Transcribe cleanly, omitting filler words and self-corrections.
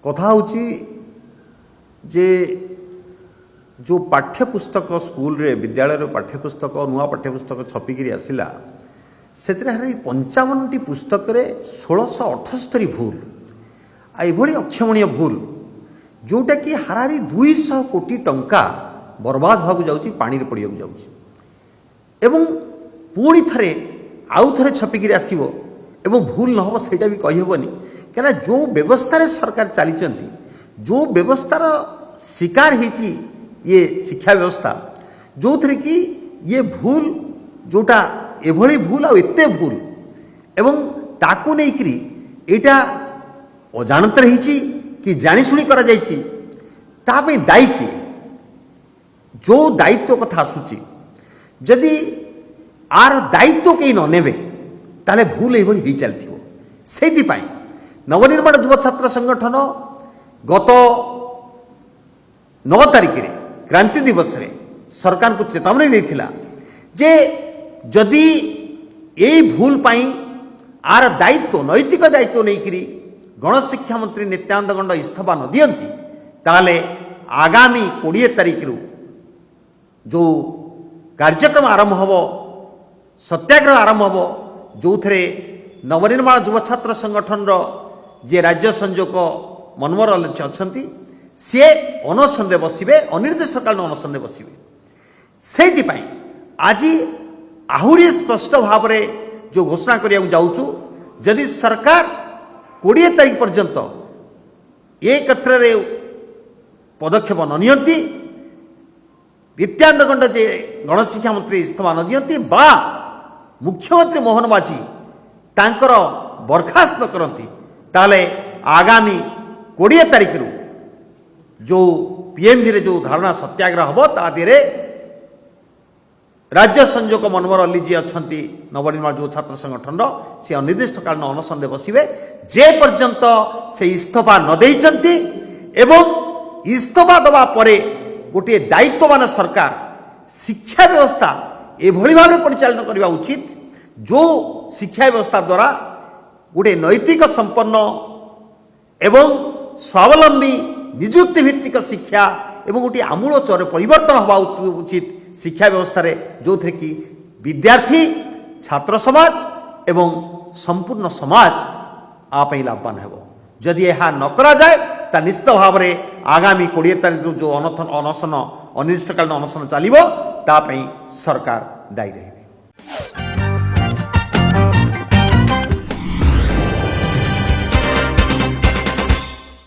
कथा होची जे जो पाठ्यपुस्तक स्कूल रे विद्यालय पाठ्यपुस्तक नुआ पाठ्यपुस्तक छपिकी आसला से 55 टी पुस्तक रे 1678 भूल आभली अक्षमणीय भूल जोटा कि हारारी 200 कोटी टंका बर्बाद भाग जाऊँगी पानी रे पड़िया जाऊँगी एवं पुणी थे आउ थे छपिकी आसो एवं भूल न हो सहीटा भी कहीहबनी क्या जो व्यवस्था रे सरकार चली जो व्यवस्थार शिकार होती ये शिक्षा व्यवस्था जो थे कि ये भूल जोटा एभली भूल आते भूल एवं ताकू नहीं एटा अजाणत रही कि जाशुणी करा दायी किए जो दायित्व कथा आसूची जदि आर दायित्व कहीं न नेबे ताले भूल ये चलती से नवनिर्माण युव छात्र संगठन गत 9 तारिख रे क्रांति दिवस रे सरकार को चेतावनी देथिला जे जदि यही भूल पाई आर दायित्व नैतिक दायित्व नहीं गणशिक्षा मंत्री नित्यानंद गंड इस्तीफा न दियंती ताले आगामी 20 तारिख रु जो कार्यक्रम आरंभ हम सत्याग्रह आरंभ हम जो थे नवनिर्माण युव छात्र संगठन जे राज्य संयोजक मनमोहर अच्छा सी अनशन बसवे अनिर्दिष्टकालीन अनशन बसवे से आज आहरी स्पष्ट भाव में जो घोषणा करिया जाऊँ जदि सरकार 20 तारिख पर्यंत ये क्षेत्र में पदक्षेप न नियंती नित्यानंद गंड जे गणशिक्षा मंत्री इस्तीफा न दियंती बा मुख्यमंत्री मोहन माझी तांकर बर्खास्त न करती ताले आगामी 20 तारिख रु जो पीएमजी रे जो धारणा सत्याग्रह हम तादे राज्य संयोजक मनमोहर अली जी अच्छा नवनिर्माण युव छात्र संगठन से अनिर्दिष्टकालीन अनशन बसवे जे पर्यंत से इस्तीफा न देइचंती एवं इस्तीफा दबा परे गोटे दायित्ववान सरकार शिक्षा व्यवस्था एभली भाव में परिचालन करने उचित जो शिक्षा व्यवस्था द्वारा गोटे नैतिक संपन्न एवं स्वावलंबी निजुक्ति भित्तिक शिक्षा एवं गोटे आमूल चौर परिवर्तन हवा उचित शिक्षा व्यवस्था रे जो थे कि विद्यार्थी छात्र समाज एवं संपूर्ण समाज आप लाभवान हो जदि यह न करा जाए ता निश्चित भाव में आगामी 20 तारिख जो अनशन अनिर्दिष्टकालीन अनशन चलो ताप सरकार दायी रहे।